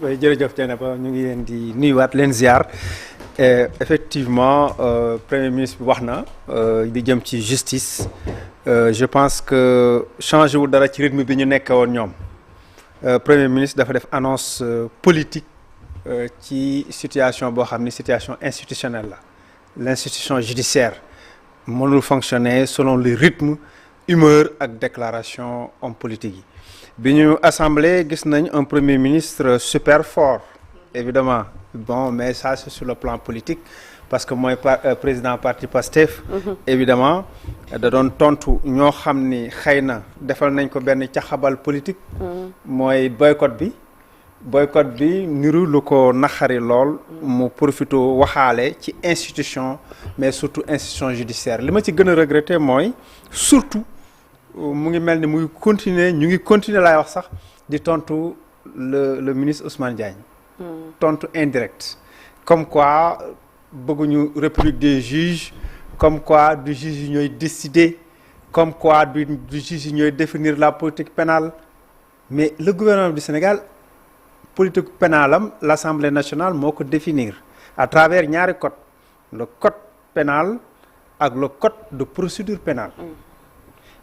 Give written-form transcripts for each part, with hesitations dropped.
oui jërëjëf Dieynaba ñu ngi leen di nuyuwaat leen ziar effectivement premier ministre bi wax na di jëm ci justice je pense que changé wu dara ci rythme bi ñu nekkee woon ñoom premier ministre dafa def annonce politique ci situation boo xam ni situation institutionnelle la l'institution judiciaire mënul fonctionner selon le rythme humeur ak déclaration homme politique yi bi ñu assemblée gis nañ un premier ministre super fort évidemment bon mais ça c'est sur le plan politique parce que mooy président parti Pastef évidemment da doon tontu ñoo xam ni xëy na defal nañ ko benn caxabal politique mooy boycott bi niru lu ko naxari lool mu profité waxaale ci institution mais surtout institution judiciaire li ma ci gën a regretter mooy surtout mu ngi mel ni ñu ngi continuer laay wax sax di tontu le ministre Ousmane Diagne tontu indirect comme quoi bëgguñu république des juges comme quoi du juge yi ñooy décider comme quoi du juge yi ñooy définir la politique pénale mais le gouvernement du Sénégal politique pénale am l'Assemblée nationale moo ko définir à travers ñaari code le code pénal ak le code de procédure pénale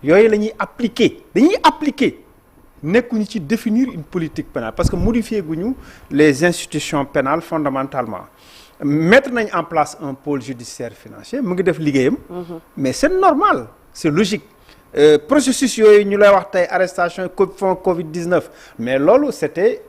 yooyu la ñuy dañuy appliquer nekkuñu ci définir une politique pénale parce que modifié guñu les institutions pénales fondamentalement mettre nañ en place un pôle judiciaire financier mu ngi def liggéeyam mais c'est normal c'est logique processus yooyu ñu lay wax tey arrestation fond Covid-19 mais loolu c'était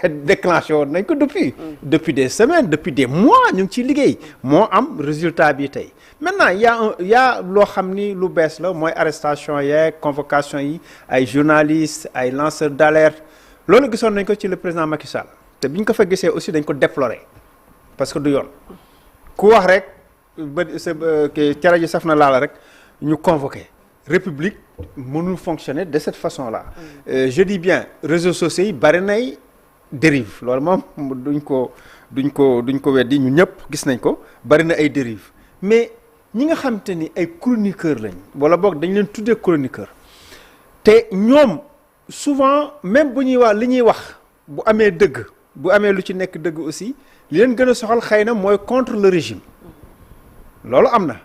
déclenché woon nañ ko depuis des semaines depuis des mois ñu ngi ciy liggéey moo am résultat bi tey maintenant il y a loo xam ni lu bees la mooy arrestation yeeg convocation yi ay journalistes ay lanceurs d'alerte loolu gisoon nañ ko ci le président Macky Sall te bi ñu ko fa gisee aussi dañ ko déplorer parce que du yoon ku wax rek ba sa cere ji saf na laala rek ñu convoqué république mënul fonctionner de cette façon-là je dis bien réseaux sociaux yi bari nay dérive loolu moom duñ ko weddi ñun ñëpp gis nañ ko bari na ay dérive mais ñi nga xam te ni ay chroniqueur lañ wala boog dañ leen tuddee chroniqueur te ñoom souvent même bu ñuy wax li ñuy wax bu amee dëgg bu amee lu ci nekk dëgg aussi li leen gën a soxal xëy na mooy contre le régime loolu am na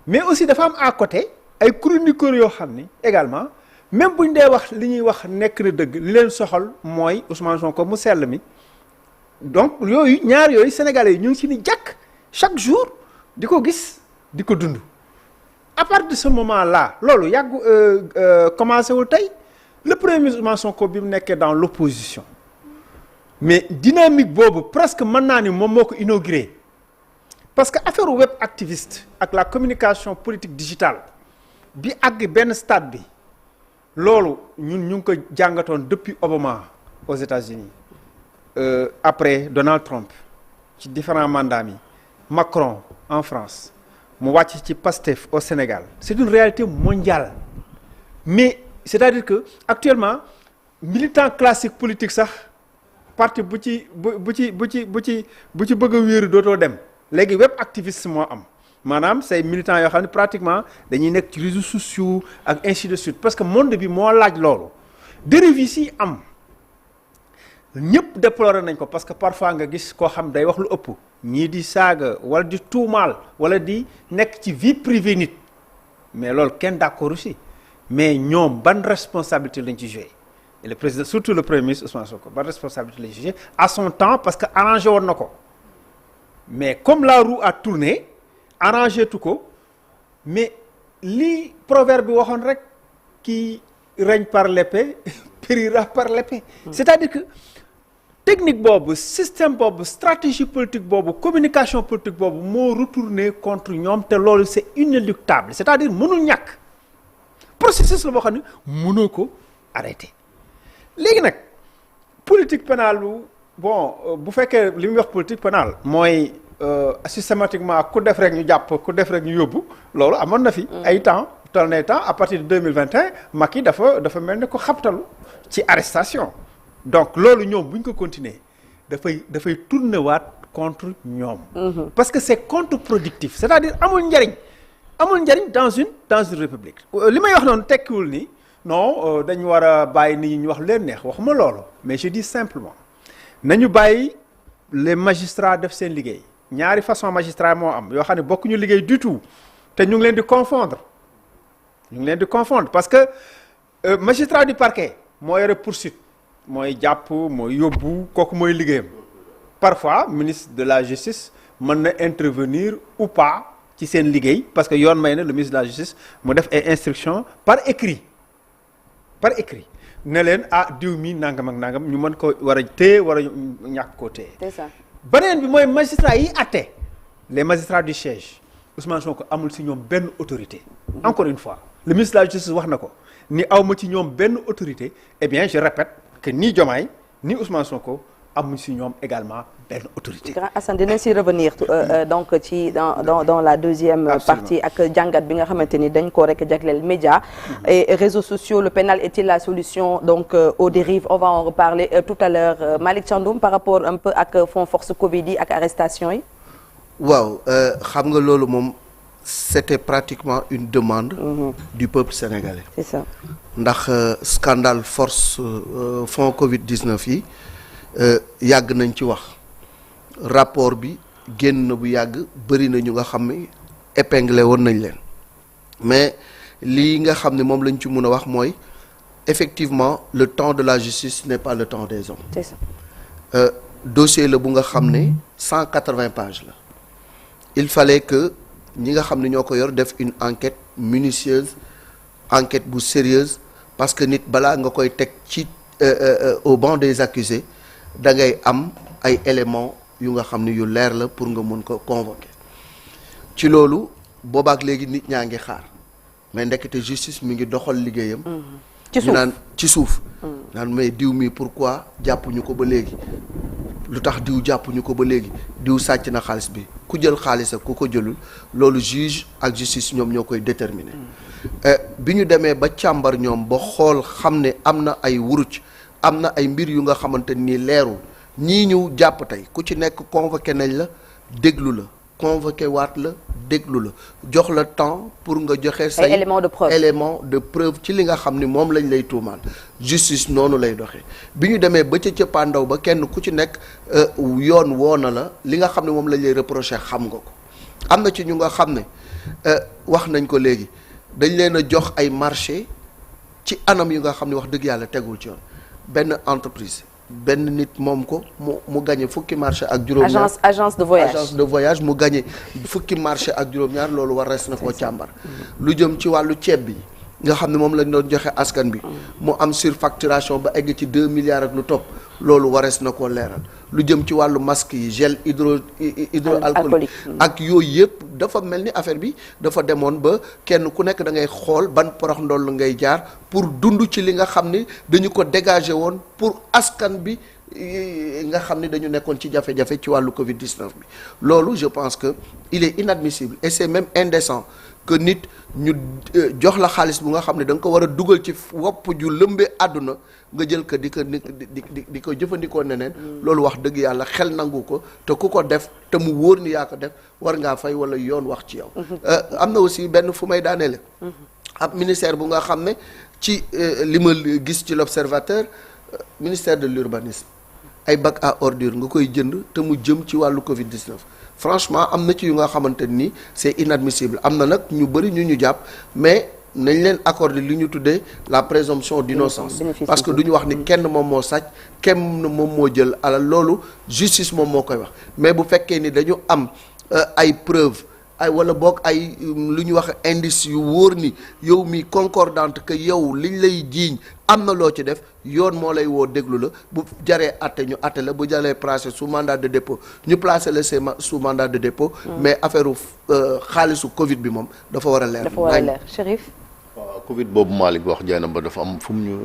mais aussi dafa am à côté ay chroniqueurs yoo xam ni également même bu ñu dee wax li ñuy wax nekk na dëgg li leen soxal mooy Ousmane Sonko mu sell mi donc ñaar yooyu sénégalais yi ñu ngi ci ni jàkk chaque jour di ko gis di ko dund à partir de ce moment là loolu commencé wul tey le premier ministre Ousmane Sonko bi mu nekkee dans l'opposition mais dynamique boobu presque mën naa ni moom moo ko inauguré parce que affaire web activiste ak la communication politique digitale bi àgg benn stade bi loolu ñu ngi ko jàngatoon depuis Obama aux États-Unis après Donald Trump ci différents mandats yi Macron en France mu wàcc ci Pastef au Sénégal c'est une réalité mondiale mais c'est-à-dire que actuellement militant classique politique sax parti bu ci bëgg a wéeru dootoo dem léegi web activiste moo am maanaam say militants yoo xam ne pratiquement dañuy nekk ci réseaux sociaux ak ainsi de suite parce que monde bi moo laaj loolu dérive yi si am ñëpp déplorer nañ ko parce que parfois nga gis koo xam day wax lu ëpp ñii di saaga wala di tuumaal wala di nekk ci vie privée nit mais loolu kenn d'accord aussi mais ñoom ban responsabilité lañ ci jouer et le président surtout le premier ministre Ousmane Sonko ban responsabilité lañ ci jouer à son temps parce que arrangé woon na ko mais comme la roue a tourné arrangé tu ko mais li proverbe bi waxoon rek qui règne par l'épée périra par l'épée c'est-à-dire que technique boobu système boobu stratégie politique boobu communication politique boobu moo retourné contre ñoom te loolu c'est inéluctable c'est-à-dire mënul ñàkk processus la boo xam ne mënoo ko arrêter léegi nag politique pénale bu fekkee li muy wax politique pénale mooy systématiquement ku def rek ñu jàpp ku def rek ñu yóbbu loolu amoon na fi ay temps à partir de 2021 Macky dafa mel ne ko xabtalu ci arrestation donc loolu ñoom bu ñu ko continuer dafay tourner waat contre ñoom parce que c'est contre-productif c'est-à-dire amul njariñ dans une république li may wax noonu tekkiwul ni non dañu war a bàyyi nit ñi ñu wax leen neex waxuma loolu mais je dis simplement nañu bàyyi les magistrats def seen liggéey ñaari façon magistrat moo am yoo xam ne bokkuñu liggéey du tout te ñu ngi leen di confondre parce que magistrat du parquet moo yore poursuite mooy jàpp mooy yóbbu kooku mooy liggéeyam parfois ministre de la justice mën na intervenir ou pas ci seen liggéey parce que yoon may na le ministre de la justice mu def ay instructions par écrit ne leen diw mi nangam ak nangam ñu mën ko war a téye war a ñàkk koo téye. c'est ça. beneen bi mooy magistrat yi àtte les magistrats du siège Ousmane Sonko amul si ñoom benn autorité. encore une fois le ministre de la justice wax na ko ni awma ci ñoom benn autorité eh bien je répète que ni Diomaye ni Ousmane Sonko amuñ si ñoom également benn autorité. Grand Assane dinañ si revenir donc ci dans la deuxième partie ak jàngat bi nga xamante ni dañ ko rek jagleel média et réseaux sociaux. Le pénal est-il la solution donc aux dérives? On va en reparler tout à l'heure. Malick Thiandoum, par rapport un peu ak fonds force Covid yi ak arrestation yi. waaw xam nga loolu moom c'était pratiquement une demande du peuple sénégalais. C'est ça. ndax scandale force fonds Covid-19 yi yàgg nañ ci wax rapport bi génn na bu yàgg bëri na ñu nga xam ne épinglé woon nañ leen mais lii nga xam ne moom lañ ci mën a wax mooy effectivement le temps de la justice n'est pas le temps des hommes. C'est ça. Dossier la bu nga xam ne 180 pages la il fallait que ñi nga xam ne ñoo ko yor def une enquête minutieuse enquête bu sérieuse parce que nit balaa nga koy teg ci au banc des accusés da ngay am ay éléments yu nga xam ne yu leer la pour nga mën ko convoquer ci loolu boobaak léegi nit ñaa ngi xaar mais ndekete justice mi ngi doxal liggéeyam. ci suuf ñu naan ci suuf. naan mais diw mi pourquoi jàppuñu ko ba léegi lu tax diw jàppuñu ko ba léegi diw sàcc na xaalis bi ku jël xaalis ak ku ko jëlul loolu juge ak justice ñoom ñoo koy déterminer. bi ñu demee ba càmbar ñoom ba xool xam ne am na ay wuruc am na ay mbir yu nga xamante ni leerul ñii ñu jàpp tey ku ci nekk convoqué nañ la déglu la convoqué waat la déglu la jox la temps pour nga joxe say élément de preuve ci li nga xam ni moom lañ lay tuumaal justice noonu lay doxee bi ñu demee ba ca cëppaandaw ba kenn ku ci nekk yoon woo na la li nga xam ne moom lañ lay reproché xam nga ko am na ci ñu nga xam ne wax nañ ko léegi dañ leen a jox ay marché ci anam yu nga xam ne wax dëgg yàlla tegul ci yoon benn entreprise benn nit moom ko mu gagné fukki marché ak juróom-ñaar agence de voyage mu gagné fukki marché ak juróom-ñaar loolu war res na koo càmbar lu jëm ci wàllu ceeb bi nga xam ne moom lañ doon joxe askan bi mu am surfacturation ba egg ci 2 milliards ak lu topp loolu warees na koo leeral lu jëm ci wàllu masque yi gel hydroalcoolique ak yooyu yëpp dafa mel ni affaire bi dafa demoon ba kenn ku nekk da ngay xool ban porox ndoll ngay jaar pour dund ci li nga xam ni dañu ko dégager woon pour askan bi nga xam ni dañu nekkoon ci jafe-jafe ci wàllu Covid-19 bi loolu je pense que il est inadmissible et c'est même indécent que nit ñu jox la xaalis bu nga xam ne da nga ko war a dugal ci wopp ju lëmbee àdduna nga jël ko di ko jëfandikoo neneen loolu wax dëgg yàlla xel nangu ko te ku ko def te mu wóor ni yaa ko def war ngaa fay wala yoon wax ci yow am na aussi benn fu may daaneele ab ministère bu nga xam ne ci li ma gis ci l'observateur ministère de l'urbanisme ay bac à ordures nga koy jënd te mu jëm ci wàllu Covid-19 franchement am na ci yu nga xamante ni c'est inadmissible am na nag ñu bëri ñu jàpp mais nañ leen accorder li ñu tuddee la présomption d'innocence parce que du ñu wax ni kenn moom moo sàcc kenn moom moo jël alal loolu justice moom moo koy wax mais bu fekkee ni dañu am ay preuves ay wala boog ay lu ñuy wax indice yu wóor ni yow mi concordante que yow liñ lay jiiñ am na loo ci def yoon moo lay woo déglu la bu jaree atte ñu atte la bu jaree placé sous mandat de dépôt ñu placé la sous mandat de dépôt mais affaire xaalisu Covid bi moom dafa war a leer. dafa war a leer Chérif. waaw Covid boobu Malick wax jay na ba dafa am fu mu ñu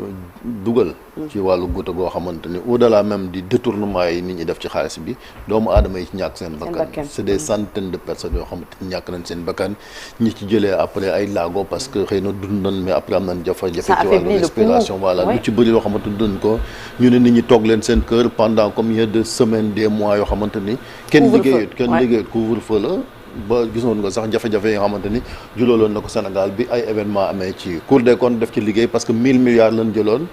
dugal. ci wàllu guuta goo xamante ni au delà même di détournement yi nit ñi def ci xaalis bi doomu aadama yi ci ñàkk seen bakkan c'est des centaines de personnes yoo xamante ni ñàkk nañ seen bakkan ñi ci jëlee après ay laago parce que xëy na dund nañ mais après am nañ jafe-jafe ci wàllu respiration voilà lu ci bëri yoo xamante ni dund ko ñu ne nit ñi toog leen seen kër pendant combien de semaines des mois yoo xamante ni kenn liggéeyut couvre-feu la ba gisoon nga sax jafe-jafe yi nga xamante ni julooloon na ko Sénégal bi ay événement amee ci Cour des comptes def ci liggéey parce que 1000 milliards lañ jëloon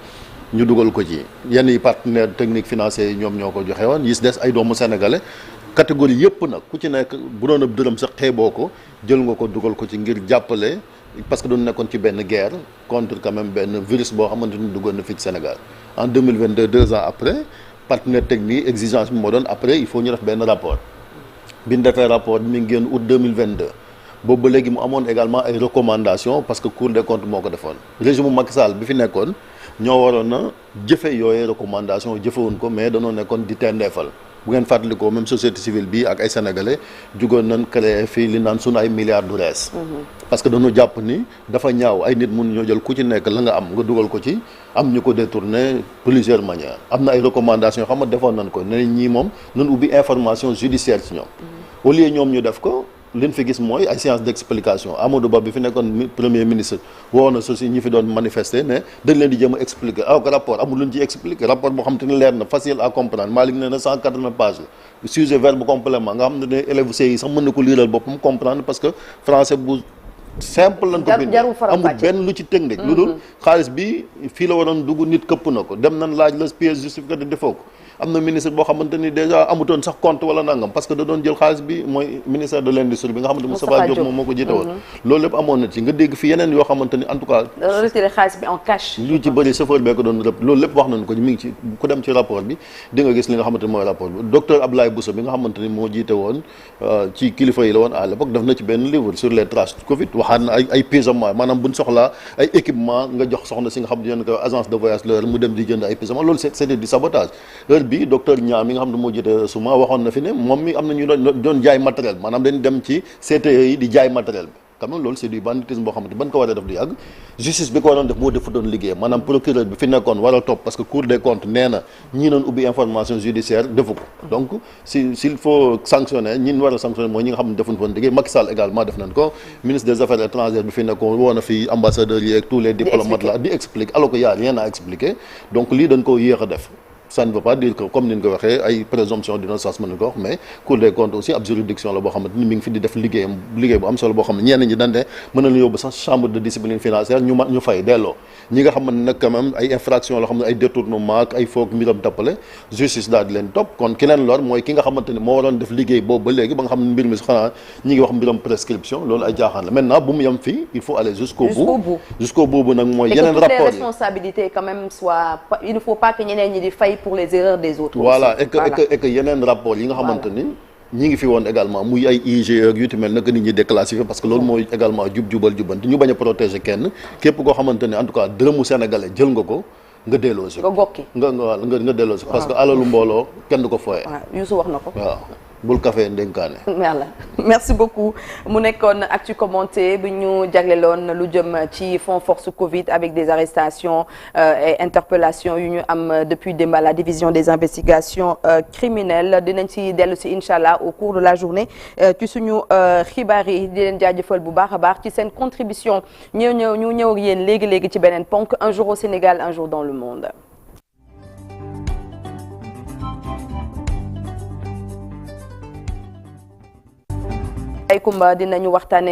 ñu dugal ko ci yenn yi partenaires techniques financiers yi ñoom ñoo ko joxe woon yi des ay doomu sénégalais catégorie yëpp nag ku ci nekk bu doon ab dërëm sax xeeboo ko jël nga ko dugal ko ci ngir jàppale parce que doon nekkoon ci benn guerre contre quand même benn virus boo xamante ni duggoon na fii ci Sénégal en 2022 2 ans après partenaire technique exigence bi moo doon après il faut ñu def benn rapport bi ñu defee rapport bi mi ngi génn août 2022 boobu ba léegi mu amoon également ay recommandations parce que Cour des comptes moo ko defoon régime Macky Sall bi fi nekkoon ñoo waroon a jëfe yooyee recommandation jëfewuñ ko mais danoo nekkoon di tendeefal bu ngeen fàttalikoo même société civile bi ak ay sénégalais jugoon nañ créer fii li naan sunu ay milliards du rees parce que dañu jàpp ni dafa ñaaw ay nit mun ñoo jël ku ci nekk la nga am nga dugal ko ci am ñu ko détourné plusieurs manières am na ay recommandations yoo xam ne defoon nañ ko ne ñii moom nañ ubbi information judiciaire ci ñoom au lieu ñoom ñu def ko liñ fi gis mooy ay séance d'explication Amadou Ba bi fi nekkoon premier ministre woo na ceci ñi fi doon manifester ne dañ leen di jéem a expliquer alors que rapport amul luñ ci expliquer rapport boo xam te ni leer na facile à comprendre Malick nee na 180 pages la sujet verbe complément nga xam ne élèves yi sax mën na ko liiral boppam comprendre parce que français bu simple lañ ko bind amul benn lu ci technique lu dul xaalis bi fii la waroon dugg nit këpp na ko dem nañ laaj la pièce justificative defoo ko am na ministre boo xamante ni déjà amutoon sax compte wala nangam parce que da doon jël xaalis bi mooy ministère de l'industrie bi nga xamante Moustapha Diop moom moo ko jiite woon loolu lépp amoon na ci nga dégg fi yeneen yoo xamante ni en tout cas retiré xaalis bi en cash lu ci bëri chauffeur bee ko doon rëpp loolu lépp wax nañ ko mi ngi ci ku dem ci rapport bi di nga gis li nga xamante ni mooy rapport bi docteur Abdoulaye Bousso bi nga xamante ni moo jiite woon ci kilifa yi la woon à l'époque def na ci benn livre sur les traces Covid waxaat na ay pyjama maanaam buñ soxlaa ay équipement nga jox soxna si nga xam ne yéen ko agence de voyage l'heure mu dem di jënd ay pyjama loolu c'était du sabotage heure bi docteur Niam mi nga xam ne moo jiite suma waxoon na fi ne moom mi am na ñu doon jaay matériel maanaam dañu dem ci CTE yi di jaay matériel bi quand même loolu c'est du banditisme boo xamante ban ko war a def du yàgg justice bi ko waroon def moo defu doon liggéey maanaam procureur bi fi nekkoon war a topp parce que Cour des comptes nee na ñi doon ubbi information judiciaire defu ko donc s'il faut sanctionner ñi war a sanctionner mooy ñi nga xam ne defuñ foon liggéey Macky Sall également def nañ ko ministre des affaires étrangères bi fi nekkoon woo na fi ambassadeurs yi ak tous les diplomates là di expliquer alors que y a rien à expliquer donc lii dañ ko yéex a def ça ne veut pas dire que comme ni ñu ko waxee ay présomption d'innocence mën na ko wax mais Cour des comptes aussi ab juridiction la boo xamante ni mi ngi fi di def liggéeyam liggéey bu am solo boo xam ne ñenn ñi dañ ne mën na la yóbbu sax chambre de discipline financière ñu fay delloo ñi nga xam ne nag quand même ay infraction loo xam ne ay détournement ak ay foog mbiram tappale justice daal di leen topp kon ki leen lor mooy ki nga xamante ni moo waroon def liggéey boobu ba léegi ba nga xam ne mbir mi xanaa ñi ngi wax mbiram prescription loolu ay jaaxaan la maintenant bu mu yem fii il faut aller jusqu'au bout nag mooy yeneen rapport yi responsabilités quand même soit il ne faut pas que ñeneen ñi di fay pour les erreurs des autres voilà et que yeneen rapport yi nga xamante ni ñi ngi fi woon également muy ay IGE ak yu ti mel naka nit ñi déclassifié parce que loolu mooy également jubal jubanti ñu bañ a protéger kenn képp koo xamante ni en tout cas dërëmu sénégalais jël nga ko nga delloosi nga gokki nga delloosi parce que alalu mbooloo kenn du ko fooye Youssou wax na ko waaw bul café ndénkaane merci beaucoup mu nekkoon actu commenté bi ñu jagleloon lu jëm ci fonds force Covid avec des arrestations et interpellations yu ñu am depuis démb à la division des investigations criminelles dinañ ci dellu si incha allah au cours de la journée ci suñu xibaar yi di leen jaajëfal bu baax a baax ci seen contribution ñu ñëw ak yéen léegi ci beneen ponk un jour au Sénégal un jour dans le monde. ay Kumba dinañu waxtaane